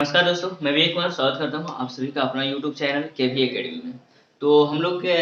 नमस्कार दोस्तों, मैं विवेक कुमार स्वागत करता हूँ आप सभी का अपना यूट्यूब चैनल केवी एकेडमी में। तो हम लोग के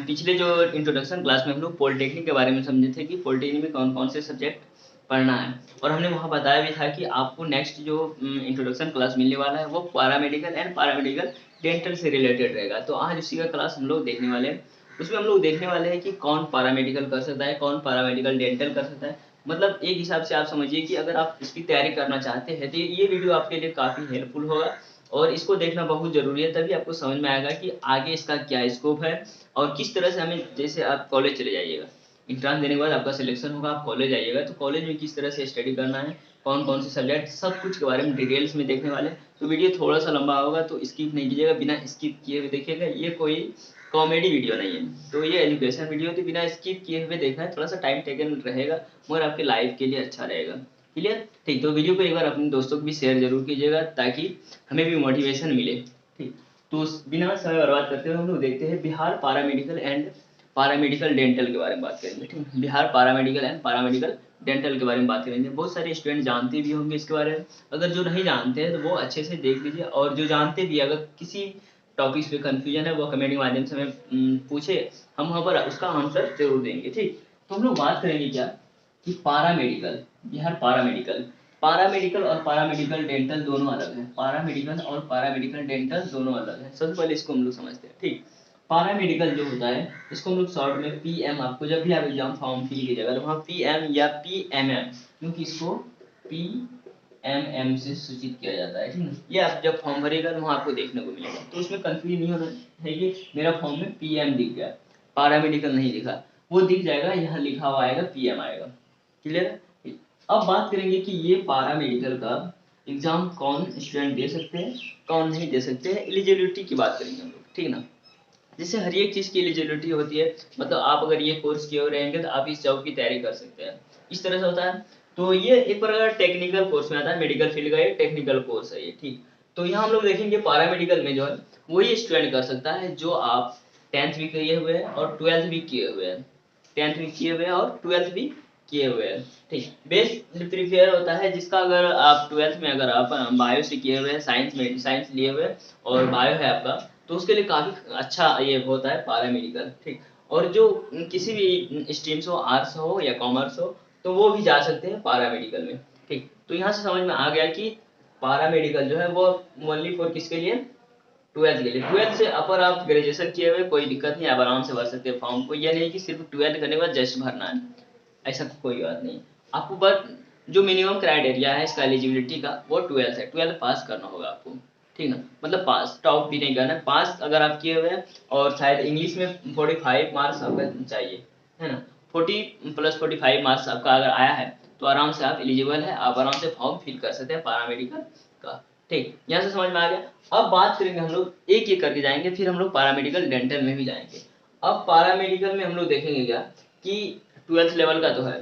पिछले जो इंट्रोडक्शन क्लास में हम लोग पॉलिटेक्निक के बारे में समझे थे कि पॉलिटेक्निक में कौन कौन से सब्जेक्ट पढ़ना है, और हमने वहाँ बताया भी था कि आपको नेक्स्ट जो इंट्रोडक्शन क्लास मिलने वाला है वो पैरामेडिकल एंड पैरामेडिकल डेंटल से रिलेटेड रहेगा। तो आज उसी का क्लास हम लोग देखने वाले हैं। उसमें हम लोग देखने वाले हैं कि कौन पैरामेडिकल कर सकता है, कौन पैरामेडिकल डेंटल कर सकता है। मतलब एक हिसाब से आप समझिए कि अगर आप इसकी तैयारी करना चाहते हैं तो ये वीडियो आपके लिए काफ़ी हेल्पफुल होगा, और इसको देखना बहुत ज़रूरी है। तभी आपको समझ में आएगा कि आगे इसका क्या स्कोप है और किस तरह से हमें, जैसे आप कॉलेज चले जाइएगा, एग्जाम देने के बाद आपका सिलेक्शन होगा, आप कॉलेज आइएगा तो कॉलेज में किस तरह से स्टडी करना है, कौन कौन से सब्जेक्ट, सब कुछ के बारे में डिटेल्स में देखने वाले हैं। तो वीडियो थोड़ा सा लंबा होगा तो स्किप नहीं कीजिएगा, बिना स्किप किए हुए देखिएगा। ये कोई कॉमेडी वीडियो नहीं है, तो ये एजुकेशन वीडियो तो बिना स्किप किए हुए देखना है। थोड़ा सा टाइम टेकन रहेगा मगर आपके लाइफ के लिए अच्छा रहेगा। क्लियर? ठीक, तो वीडियो को एक बार अपने दोस्तों को भी शेयर जरूर कीजिएगा ताकि हमें भी मोटिवेशन मिले। ठीक, तो बिना समय बर्बाद करते हुए हम लोग देखते हैं Bihar paramedical and paramedical dental के बारे में बात करेंगे। ठीक, Bihar paramedical and paramedical dental के बारे में बात करेंगे। बहुत सारे स्टूडेंट जानते भी होंगे इसके बारे में, अगर जो नहीं जानते हैं तो वो अच्छे से देख लीजिए, और जो जानते भी, अगर किसी टॉपिक्स पे कंफ्यूजन है वो कमेंट के माध्यम से हमें पूछे, हम वहाँ पर उसका आंसर जरूर देंगे। ठीक, तो हम लोग बात करेंगे क्या कि पैरामेडिकल, बिहार पैरामेडिकल, पैरामेडिकल और पैरामेडिकल डेंटल दोनों अलग है। पैरामेडिकल और पैरामेडिकल डेंटल दोनों अलग है। सबसे पहले इसको हम लोग समझते हैं। ठीक, पैरामेडिकल जो होता है इसको हम लोग शॉर्ट में पीएम, आपको जब भी आप एग्जाम फॉर्म फिल कीजिएगा तो वहाँ पीएम या पीएमएम, क्योंकि इसको पीएमएम से सूचित किया जाता है। ठीक है, ये आप जब फॉर्म भरेगा तो वहाँ आपको देखने को मिलेगा, तो उसमें कंफ्यूज नहीं होना है कि मेरा फॉर्म में पीएम दिख गया, पैरामेडिकल नहीं दिखा, वो दिख जाएगा, यहाँ लिखा हुआ आएगा पीएम आएगा। क्लियर है? अब बात करेंगे कि ये पैरामेडिकल का एग्जाम कौन स्टूडेंट दे सकते हैं, कौन नहीं दे सकते हैं। एलिजिबिलिटी की बात करेंगे हम लोग, ठीक ना। जैसे हर एक चीज़ की एलिजिबिलिटी होती है, मतलब आप अगर ये कोर्स किए हुए रहेंगे तो आप इस जॉब की तैयारी कर सकते हैं, इस तरह से होता है। तो ये एक प्रकार टेक्निकल कोर्स में आता है, मेडिकल फील्ड का ये टेक्निकल कोर्स है ये। ठीक, तो यहाँ हम लोग देखेंगे पैरामेडिकल में जो है वही स्टूडेंट कर सकता है जो आप 10th भी किए हुए हैं और 12th भी किए हुए हैं, 10th भी किए हुए हैं और 12th भी किए हुए हैं। ठीक, बेस्ट प्रीफेयर होता है जिसका, अगर आप 12th में अगर आप बायो से किए हुए हैं, साइंस में साइंस लिए हुए हैं और बायो है आपका, तो उसके लिए काफ़ी अच्छा ये होता है पैरामेडिकल। ठीक, और जो किसी भी स्ट्रीम्स हो, आर्ट्स हो या कॉमर्स हो, तो वो भी जा सकते हैं पैरामेडिकल में। ठीक, तो यहाँ से समझ में आ गया कि पैरामेडिकल जो है वो ओनली फॉर किसके लिए, 12th के लिए। 12th से अपर आप ग्रेजुएशन किए हुए कोई दिक्कत नहीं, आप आराम से भर सकते हैं फॉर्म को। यह नहीं कि सिर्फ 12th करने के बाद जस्ट भरना है, ऐसा कोई बात नहीं। आपको बस जो मिनिमम क्राइटेरिया है इसका एलिजिबिलिटी का वो 12th है, 12th पास करना होगा आपको। ठीक ना, मतलब पास, टॉप भी नहीं करना है, पास अगर आप किए हुए हैं, और शायद इंग्लिश में 45 मार्क्स आपका चाहिए, है ना। 40 प्लस 45 मार्क्स आपका अगर आया है तो आराम से आप एलिजिबल है, आप आराम से फॉर्म फिल कर सकते हैं पैरामेडिकल का। ठीक, यहाँ से समझ में आ गया। अब बात करेंगे हम लोग एक एक करके जाएंगे, फिर हम लोग पैरामेडिकल डेंटल में भी जाएंगे। अब पैरामेडिकल में हम लोग देखेंगे क्या कि 12th लेवल का तो है,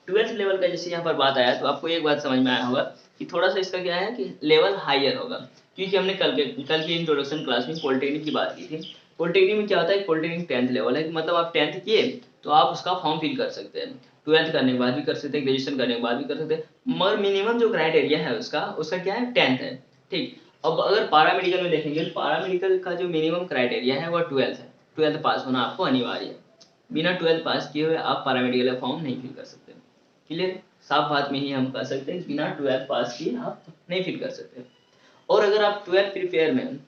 12th लेवल का जैसे यहाँ पर बात आया तो आपको एक बात समझ में आया होगा कि थोड़ा सा इसका क्या है कि लेवल हायर होगा, क्योंकि हमने कल की इंट्रोडक्शन क्लास में पॉलिटेक्निक की बात की थी। पॉलिटेक्निक में क्या होता है, पॉलिटेक्निक 10th लेवल है, मतलब आप 10th किए तो आप उसका फॉर्म फिल कर सकते हैं, 12th करने के बाद भी कर सकते हैं, ग्रेजुएशन करने के बाद भी कर सकते हैं, मगर मिनिमम जो क्राइटेरिया है उसका क्या है, 10th है। ठीक, अब अगर पैरामेडिकल में देखेंगे, पैरामेडिकल का जो मिनिमम क्राइटेरिया है वो 12th है, 12th पास होना आपको अनिवार्य है। बिना 12th पास किए हुए आप पैरामेडिकल का फॉर्म नहीं फिल कर सकते। क्लियर? साफ बात में ही हम कह सकते हैं बिना 12th पास किए आप नहीं फिल कर सकते। और अगर आप 12th प्रिपेयर में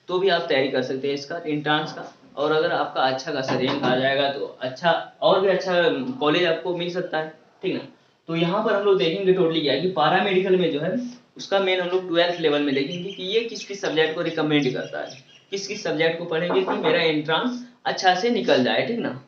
तो भी आप तैयारी कर सकते हैं इसका एंट्रेंस का, और अगर आपका अच्छा खासा रैंक आ जाएगा तो अच्छा, और भी अच्छा कॉलेज आपको मिल सकता है। ठीक ना, तो यहाँ पर हम लोग देखेंगे टोटली क्या है कि पैरामेडिकल में जो है उसका मेन हम लोग 12th लेवल में देखेंगे कि ये किस किस सब्जेक्ट को रिकमेंड करता है, किस किस सब्जेक्ट को पढ़ेंगे कि मेरा एंट्रेंस अच्छा से निकल जाए। ठीक ना,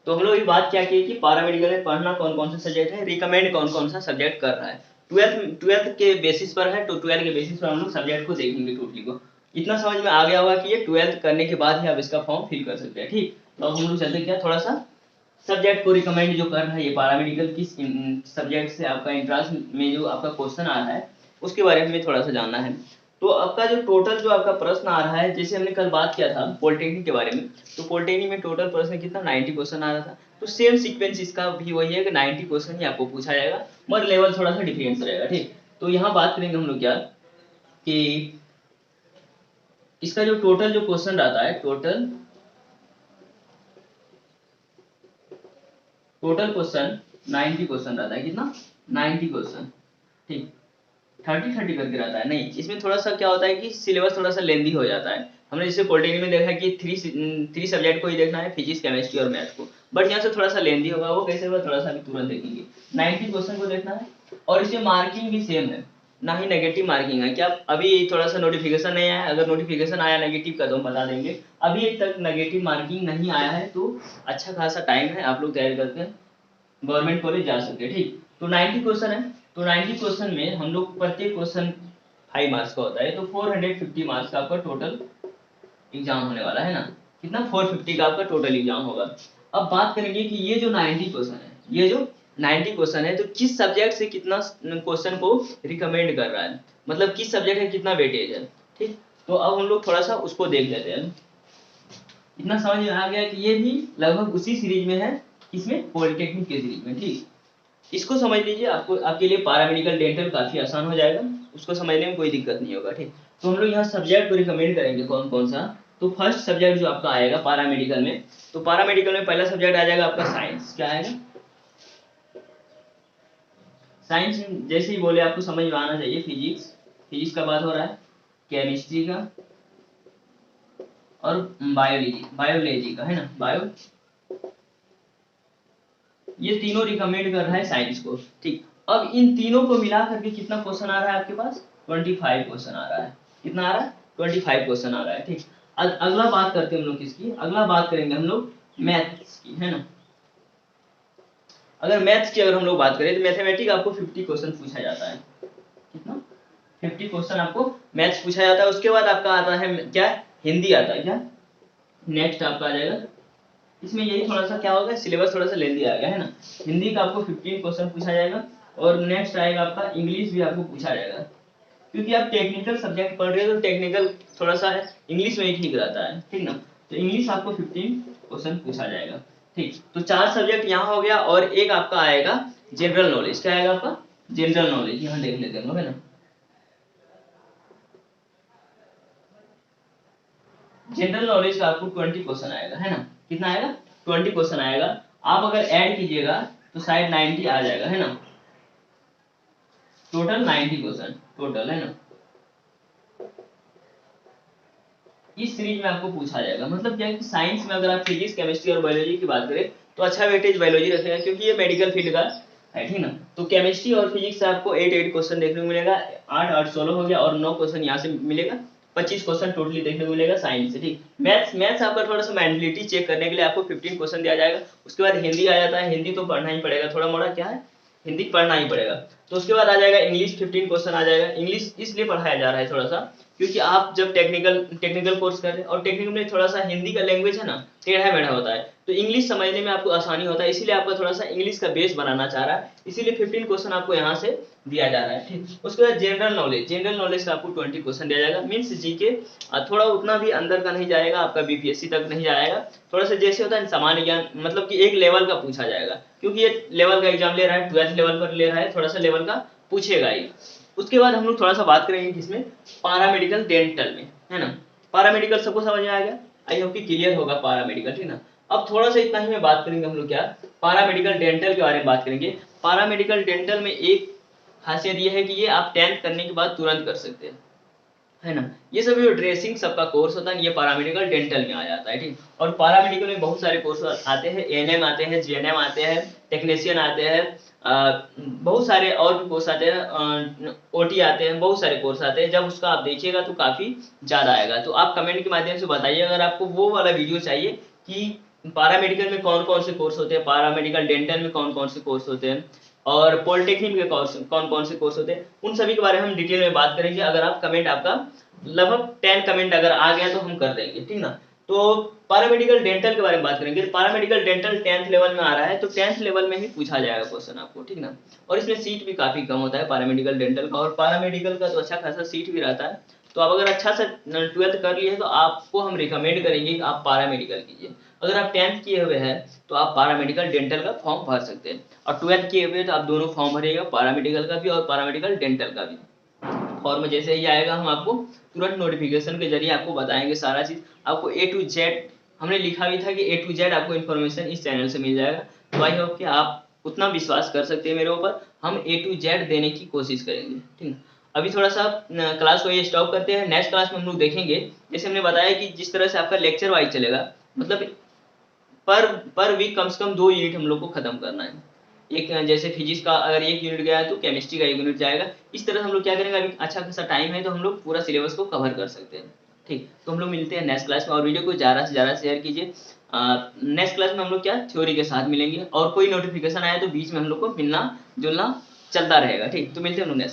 तो हम लोग ये बात क्या की कि पैरामेडिकल में पढ़ना कौन कौन सा सब्जेक्ट है, रिकमेंड कौन कौन सा सब्जेक्ट कर रहा है, 12th के बेसिस पर है, तो 12th के बेसिस पर हम लोग सब्जेक्ट को देखेंगे टोटली को। इतना समझ में आ गया होगा कि ये 12th करने के बाद ही आप इसका फॉर्म फिल कर सकते हैं। ठीक, तो अब हम लोग चलते क्या थोड़ा सा सब्जेक्ट को रिकमेंड जो कर रहा है ये पैरामेडिकल, किस सब्जेक्ट से आपका एंट्रेंस में जो आपका क्वेश्चन आ रहा है उसके बारे में थोड़ा सा जानना है। तो आपका जो टोटल जो आपका प्रश्न आ रहा है, जैसे हमने कल बात किया था पॉलिटेक्निक के बारे में, तो पॉलिटेक्निक में टोटल प्रश्न कितना 90 क्वेश्चन आ रहा था, तो सेम सीक्वेंस इसका भी वही है कि 90 क्वेश्चन ही आपको पूछा जाएगा, मगर लेवल थोड़ा सा डिफरेंस रहेगा। ठीक, तो यहाँ बात करेंगे हम लोग क्या कि इसका जो टोटल जो क्वेश्चन रहता है, टोटल क्वेश्चन 90 क्वेश्चन रहता है। कितना? 90 क्वेश्चन, ठीक। 30 करके रहता है। नहीं, इसमें थोड़ा सा क्या होता है कि सिलेबस थोड़ा सा लेंदी हो जाता है। हमने जैसे पॉलिटेक्निक में देखा कि थ्री सब्जेक्ट को ही देखना है, फिजिक्स, केमिस्ट्री और मैथ को, बट यहाँ से थोड़ा सा लेंदी होगा। वो कैसे होगा थोड़ा सा अभी तुरंत देखेंगे। 90 क्वेश्चन को देखना है और इसमें मार्किंग भी सेम है, ना ही नेगेटिव मार्किंग है। क्या अभी थोड़ा सा नोटिफिकेशन नहीं आया, अगर नोटिफिकेशन आया नेगेटिव का तो हम बता देंगे। अभी तक नेगेटिव मार्किंग नहीं आया है, तो अच्छा खासा टाइम है, आप लोग तैयारी करके गवर्नमेंट कॉलेज जा सकते हैं, ठीक। तो 90 क्वेश्चन है, तो 90 क्वेश्चन में हम लोग प्रत्येक क्वेश्चन 5 मार्क्स का होता है, तो 450 मार्क्स का आपका टोटल एग्जाम होने वाला है ना। कितना? 450 का आपका टोटल एग्जाम होगा। अब बात करेंगे कि ये जो 90 क्वेश्चन है, ये जो 90 क्वेश्चन है, तो किस सब्जेक्ट से कितना क्वेश्चन को रिकमेंड कर रहा है, मतलब किस सब्जेक्ट है कितना वेटेज है, ठीक। तो अब हम लोग थोड़ा सा उसको देख लेते हैं। इतना समझ में आ गया कि ये भी लगभग उसी सीरीज में है, इसमें पॉलिटेक्निक के सीरीज में, ठीक। इसको समझ लीजिए, आपको आपके लिए पैरामेडिकल डेंटल काफी आसान हो जाएगा, उसको समझने में कोई दिक्कत नहीं होगा, ठीक। तो हम लोग यहाँ सब्जेक्ट को रिकमेंड करेंगे कौन कौन सा। तो फर्स्ट सब्जेक्ट जो आपका आएगा पैरामेडिकल में, तो पैरामेडिकल में पहला सब्जेक्ट आ जाएगा आपका साइंस। क्या आएगा? साइंस जैसे ही बोले आपको समझ में आना चाहिए। फिजिक्स का बात हो रहा है, केमिस्ट्री का और बायोलॉजी का, है ना, बायो, ये तीनों रिकमेंड कर रहा है साइंस को, ठीक। अब इन तीनों को मिला करके कितना क्वेश्चन आ रहा है आपके पास? 25 क्वेश्चन आ रहा है। कितना आ रहा है? 25 क्वेश्चन आ रहा है, ठीक। अगला बात करते हैं हम लोग किसकी? अगला बात करेंगे हम लोग मैथ्स की, है ना। अगर मैथ्स की अगर हम लोग बात करें तो मैथमेटिक्स आपको 50 क्वेश्चन पूछा जाता है। कितना? 50 क्वेश्चन आपको मैथ्स पूछा जाता है। उसके बाद आपका आता है क्या? हिंदी आता है। क्या नेक्स्ट आपका आ जाएगा? इसमें यही थोड़ा सा क्या होगा, सिलेबस थोड़ा सा लेंदी आ गया, है ना। हिंदी का आपको 15 क्वेश्चन पूछा जाएगा और नेक्स्ट आएगा आपका इंग्लिश भी आपको पूछा जाएगा, क्योंकि आप टेक्निकल सब्जेक्ट पढ़ रहे हो तो टेक्निकल थोड़ा सा इंग्लिश में ही ठीक रहता है, ठीक ना। तो इंग्लिश आपको 15 क्वेश्चन पूछा जाएगा, ठीक। तो 4 सब्जेक्ट यहाँ हो गया और एक आपका आएगा जनरल नॉलेज। क्या आएगा आपका? General knowledge. यहाँ देख लेते हैं, है ना। जनरल नॉलेज का आपको 20 क्वेश्चन आएगा, है ना। कितना आएगा? 20 क्वेश्चन आएगा। आप अगर ऐड कीजिएगा तो शायद 90 आ जाएगा, है ना। टोटल 90 क्वेश्चन टोटल, है ना। इस सीरीज में आपको पूछा जाएगा। मतलब क्या है कि साइंस में अगर आप फिजिक्स, केमिस्ट्री और बायोलॉजी की बात करें तो अच्छा वेटेज बायोलॉजी रखेगा, क्योंकि ये मेडिकल फील्ड का है, ठीक ना। तो केमिस्ट्री और फिजिक्स से आपको 8 क्वेश्चन देखने को मिलेगा। 8 16 हो गया और 9 क्वेश्चन यहाँ से मिलेगा। 25 क्वेश्चन टोटली देखने को मिलेगा साइंस से, ठीक। मैथ्स आपका थोड़ा सा मेंटलिटी चेक करने के लिए आपको 15 क्वेश्चन दिया जाएगा। उसके बाद हिंदी आ जाता है। हिंदी तो पढ़ना ही पड़ेगा, थोड़ा मोड़ा क्या है, हिंदी पढ़ना ही पड़ेगा। तो उसके बाद आ जाएगा इंग्लिश, 15 क्वेश्चन आ जाएगा। इंग्लिश इसलिए पढ़ाया जा रहा है थोड़ा सा, क्योंकि आप जब टेक्निकल कोर्स कर रहे हैं और टेक्निकल में थोड़ा सा हिंदी का लैंग्वेज है ना, टेढ़ा मेढ़ा होता है, तो इंग्लिश समझने में आपको आसानी होता है, इसीलिए आपका थोड़ा सा इंग्लिश का बेस बनाना चाह रहा है, इसीलिए 15 क्वेश्चन आपको यहाँ से दिया जा रहा है, ठीक। उसके बाद जनरल नॉलेज का आपको 20 क्वेश्चन दिया जाएगा। मीन्स जीके थोड़ा उतना भी अंदर का नहीं जाएगा, आपका बीपीएससी तक नहीं जाएगा। थोड़ा सा जैसे होता है सामान्य ज्ञान, मतलब कि एक लेवल का पूछा जाएगा, क्योंकि ये लेवल का एग्जाम ले रहा है, 12th लेवल पर ले रहा है, थोड़ा सा लेवल का पूछेगा ही। उसके बाद हम लोग थोड़ा सा बात करेंगे किसमें? पैरामेडिकल डेंटल में, है ना। पैरामेडिकल सबको समझ में आ गया? आई होप कि क्लियर होगा पैरामेडिकल, ठीक ना। अब थोड़ा सा इतना ही में बात करेंगे हम लोग क्या, पैरामेडिकल डेंटल के बारे में बात करेंगे। पैरामेडिकल डेंटल में एक खासियत ये है कि ये आप 10th करने के बाद तुरंत कर सकते हैं, है ना। ये सब जो ड्रेसिंग सबका कोर्स होता है ये पैरामेडिकल डेंटल में आ जाता है, ठीक। और पैरामेडिकल में बहुत सारे कोर्स आते हैं, एएनएम आते हैं, जीएनएम आते हैं, टेक्नीशियन आते हैं, बहुत सारे और भी कोर्स आते हैं, ओटी आते हैं, बहुत सारे कोर्स आते हैं। जब उसका आप देखिएगा तो काफ़ी ज़्यादा आएगा। तो आप कमेंट के माध्यम से बताइए अगर आपको वो वाला वीडियो चाहिए कि पैरामेडिकल में कौन कौन से कोर्स होते हैं, पैरामेडिकल डेंटल में कौन कौन से कोर्स होते हैं, और पॉलिटेक्निक में कौन कौन से कोर्स होते हैं, उन सभी के बारे में हम डिटेल में बात करेंगे। अगर आप कमेंट, आपका लगभग 10 कमेंट अगर आ गया तो हम कर देंगे, ठीक ना। तो पैरामेडिकल डेंटल के बारे में बात करेंगे। पैरामेडिकल डेंटल 10th लेवल में आ रहा है, तो 10th लेवल में ही पूछा जाएगा क्वेश्चन आपको, ठीक ना। और इसमें सीट भी काफी कम होता है पैरामेडिकल डेंटल का, और पैरामेडिकल का तो अच्छा खासा सीट भी रहता है। तो आप अगर अच्छा से 12th कर लिए तो आपको हम रिकमेंड करेंगे कि आप पैरामेडिकल कीजिए। अगर आप 10th किए हुए हैं तो आप पैरामेडिकल डेंटल का फॉर्म भर सकते हैं, और 12th किए हुए तो आप दोनों फॉर्म भरिएगा, पैरामेडिकल का भी और पैरामेडिकल डेंटल का भी। फॉर्म जैसे ही आएगा हम आपको तुरंत नोटिफिकेशन के जरिए आपको बताएंगे सारा चीज़। आपको A to Z हमने लिखा भी था कि A to Z आपको इन्फॉर्मेशन इस चैनल से मिल जाएगा। तो आई होप कि आप उतना विश्वास कर सकते हैं मेरे ऊपर, हम A to Z देने की कोशिश करेंगे। ठीक है, अभी थोड़ा सा क्लास को ये स्टॉप करते हैं। नेक्स्ट क्लास में हम लोग देखेंगे, जैसे हमने बताया कि जिस तरह से आपका लेक्चर वाइज चलेगा, मतलब पर वीक कम से कम 2 यूनिट हम लोग को खत्म करना है। एक जैसे फिजिक्स का अगर 1 यूनिट गया है तो केमिस्ट्री का 1 यूनिट जाएगा। इस तरह से हम लोग क्या करेंगे, अभी अच्छा खासा टाइम है तो हम लोग पूरा सिलेबस को कवर कर सकते हैं। ठीक, तो हम लोग मिलते हैं नेक्स्ट क्लास में, और वीडियो को ज़्यादा से ज़्यादा शेयर कीजिए। नेक्स्ट क्लास में हम लोग क्या थ्योरी के साथ मिलेंगे, और कोई नोटिफिकेशन आया तो बीच में हम लोग को मिलना जुलना चलता रहेगा। ठीक, तो मिलते हैं हम लोग नेक्स्ट।